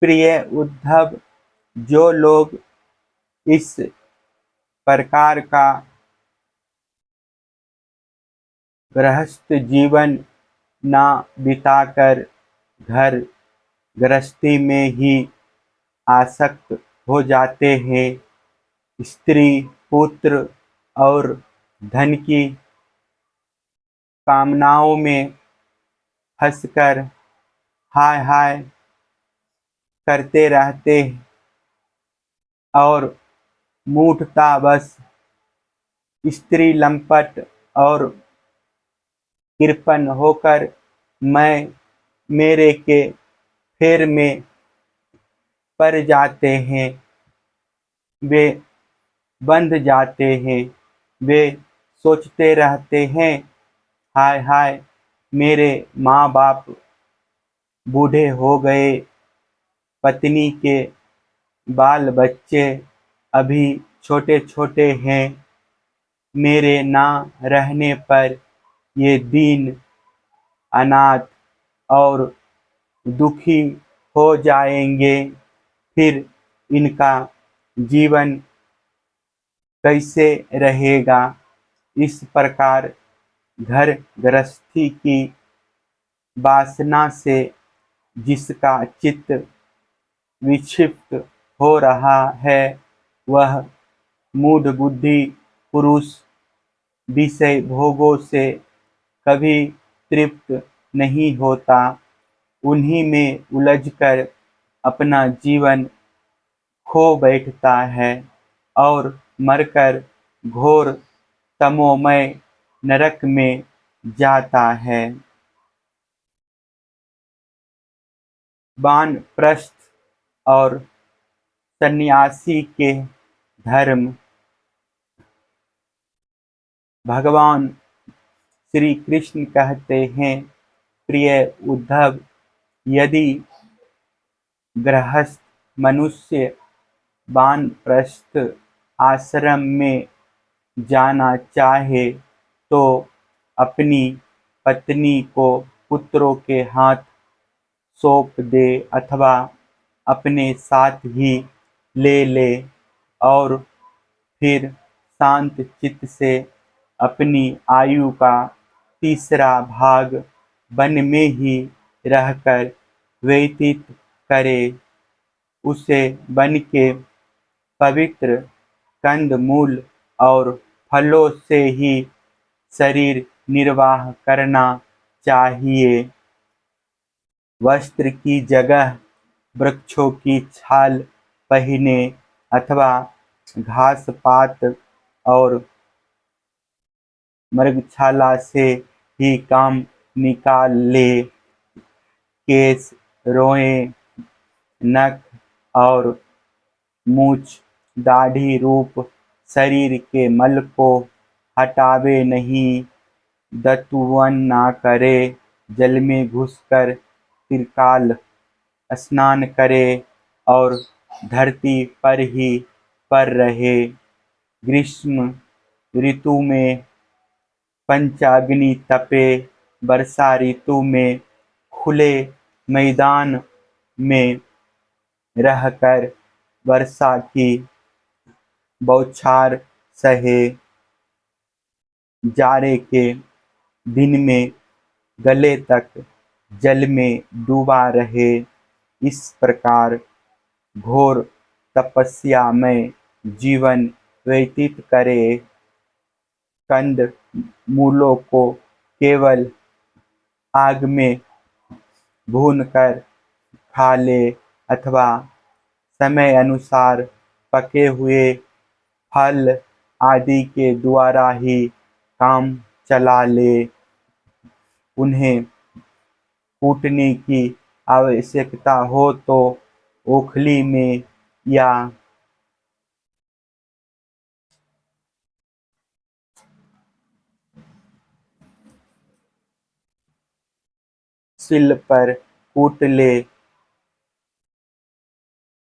प्रिय उद्धव, जो लोग इस प्रकार का गृहस्थ जीवन ना बिताकर घर गृहस्थी में ही आसक्त हो जाते हैं, स्त्री, पुत्र और धन की कामनाओं में फंसकर हाय हाय करते रहते और मूढ़ता बस स्त्री लंपट और कृपण होकर मैं मेरे के फेर में पड़ जाते हैं, वे बंध जाते हैं। वे सोचते रहते हैं, हाय हाय मेरे माँ बाप बूढ़े हो गए, पत्नी के बाल बच्चे अभी छोटे छोटे हैं, मेरे ना रहने पर ये दीन अनाथ और दुखी हो जाएंगे, फिर इनका जीवन कैसे रहेगा। इस प्रकार घर गृहस्थी की वासना से जिसका चित्त विक्षिप्त हो रहा है, वह मूढ़ बुद्धि पुरुष विषय भोगों से कभी तृप्त नहीं होता, उन्हीं में उलझकर अपना जीवन खो बैठता है और मरकर घोर तमोमय नरक में जाता है। वानप्रस्थ और सन्यासी के धर्म। भगवान श्री कृष्ण कहते हैं, प्रिय उद्धव, यदि गृहस्थ मनुष्य वानप्रस्थ आश्रम में जाना चाहे तो अपनी पत्नी को पुत्रों के हाथ सौंप दे अथवा अपने साथ ही ले ले और फिर शांत चित्त से अपनी आयु का तीसरा भाग वन में ही रहकर व्यतीत करे। उसे वन के पवित्र कंद मूल और फलों से ही शरीर निर्वाह करना चाहिए। वस्त्र की जगह वृक्षों की छाल पहने अथवा घास पात और मृगशाला से ही काम निकाल ले। केश, रोएं, नख और मूछ, दाढ़ी रूप शरीर के मल को हटावे नहीं, दतुवन ना करे, जल में घुसकर त्रिकाल स्नान करे और धरती पर ही पर रहे। ग्रीष्म ऋतु में पंचाग्नि तपे, वर्षा ऋतु में खुले मैदान में रहकर वर्षा की बौछार सहे, जाड़े के दिन में गले तक जल में डूबा रहे। इस प्रकार घोर तपस्या में जीवन व्यतीत करे। कंद मूलों को केवल आग में भूनकर खा ले अथवा समय अनुसार पके हुए फल आदि के द्वारा ही काम चला ले। उन्हें कूटने की आवश्यकता हो तो ओखली में या सिल पर कूट ले,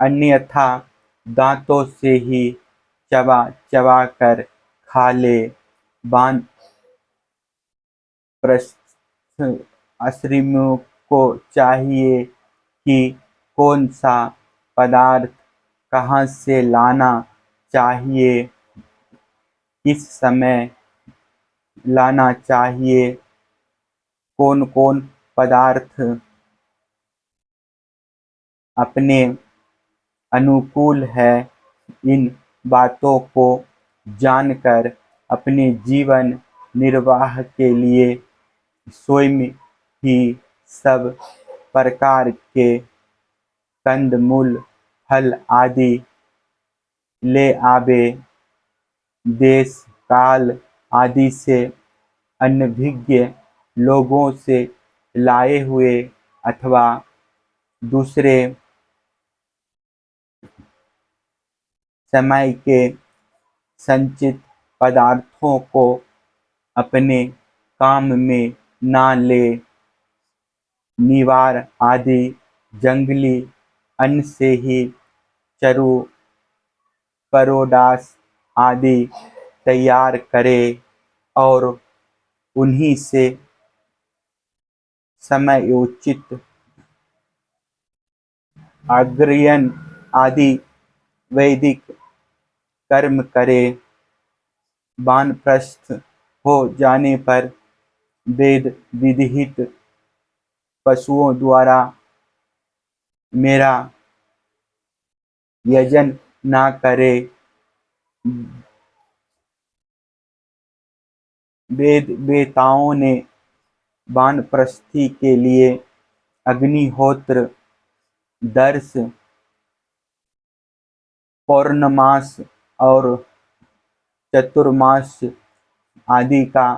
अन्यथा दांतों से ही चबा चबा कर खा ले। वानप्रस्थ आश्रमियों को चाहिए कि कौन सा पदार्थ कहाँ से लाना चाहिए, किस समय लाना चाहिए, कौन कौन पदार्थ अपने अनुकूल है, इन बातों को जानकर अपने जीवन निर्वाह के लिए स्वयं ही सब प्रकार के कंदमूल फल आदि ले आवे, देश काल आदि से अनभिज्ञ लोगों से लाए हुए अथवा दूसरे समय के संचित पदार्थों को अपने काम में ना ले, निवार आदि जंगली अन्न से ही चरु परोडास आदि तैयार करे और उन्हीं से समयोचित अग्रयण आदि वैदिक कर्म करे। वानप्रस्थ हो जाने पर वेद विधित पशुओं द्वारा मेरा यजन ना करे। वेद वेताओं ने वानप्रस्थी के लिए अग्निहोत्र, दर्श, पौर्णमास और चतुर्मास आदि का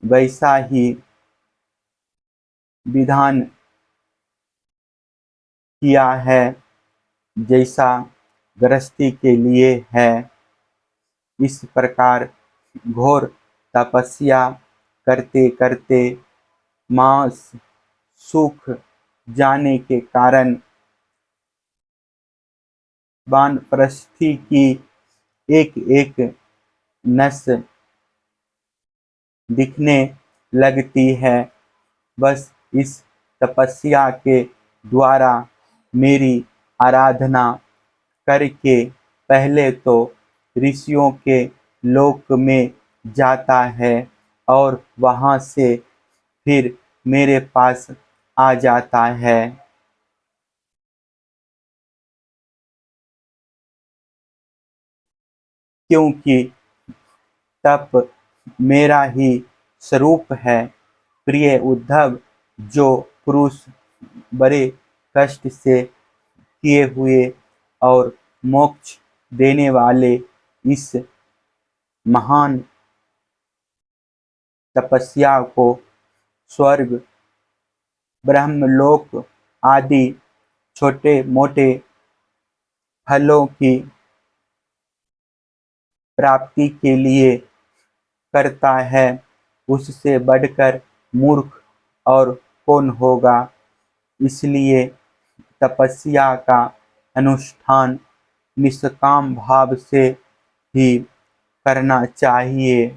वैसा ही विधान किया है जैसा गृहस्थी के लिए है। इस प्रकार घोर तपस्या करते करते मांस सूख जाने के कारण वानप्रस्थी की एक एक नस दिखने लगती है। बस इस तपस्या के द्वारा मेरी आराधना करके पहले तो ऋषियों के लोक में जाता है और वहाँ से फिर मेरे पास आ जाता है। क्योंकि तप मेरा ही स्वरूप है। प्रिय उद्धव, जो पुरुष बड़े कष्ट से किए हुए और मोक्ष देने वाले इस महान तपस्या को स्वर्ग, ब्रह्मलोक आदि छोटे मोटे फलों की प्राप्ति के लिए करता है, उससे बढ़कर मूर्ख और कौन होगा। इसलिए तपस्या का अनुष्ठान निष्काम भाव से ही करना चाहिए।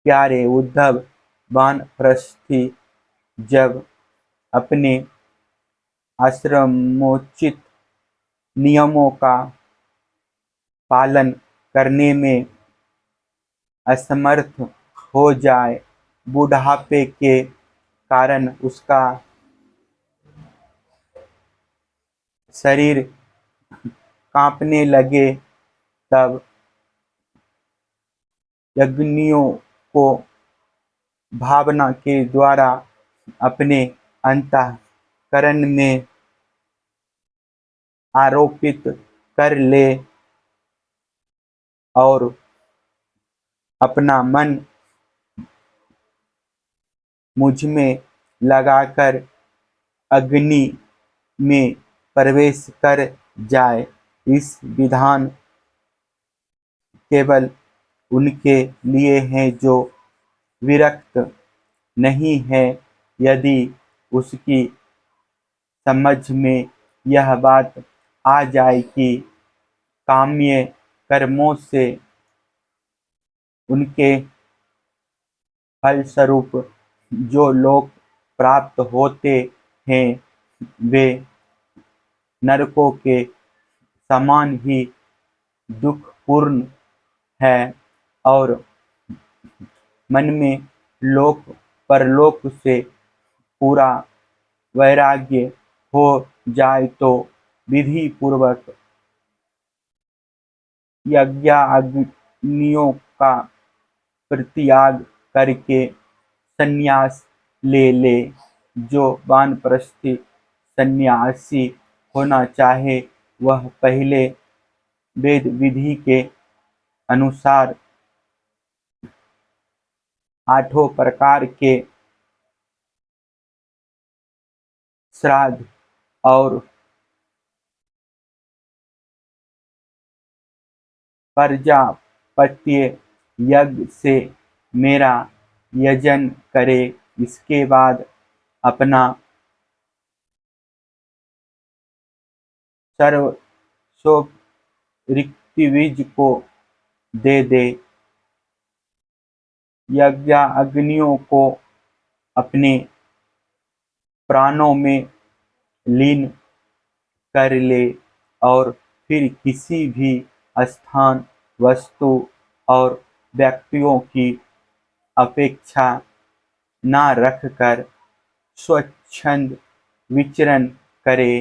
प्यारे उद्धव, वानप्रस्थी जब अपने आश्रमोचित नियमों का पालन करने में असमर्थ हो जाए, बुढ़ापे के कारण उसका शरीर कांपने लगे, तब यज्ञियों को भावना के द्वारा अपने अंतःकरण में आरोपित कर ले और अपना मन मुझ में लगाकर अग्नि में प्रवेश कर जाए। इस विधान केवल उनके लिए है जो विरक्त नहीं है। यदि उसकी समझ में यह बात आ जाए कि काम्य कर्मों से उनके फलस्वरूप जो लोग प्राप्त होते हैं वे नरकों के समान ही दुखपूर्ण है और मन में लोक परलोक से पूरा वैराग्य हो जाए तो विधि पूर्वक यज्ञाग्नियों का परित्याग करके संन्यास ले ले। जो वानप्रस्थी सन्यासी होना चाहे वह पहले वेद विधि के अनुसार 8 प्रकार के श्राद्ध और प्रजापत्य यज्ञ से मेरा यजन करे। इसके बाद अपना सर्वस्व ऋत्विज को दे दे। यज्ञाग्नियों को अपने प्राणों में लीन कर ले और फिर किसी भी स्थान, वस्तु और व्यक्तियों की अपेक्षा न रखकर स्वच्छंद विचरण करे।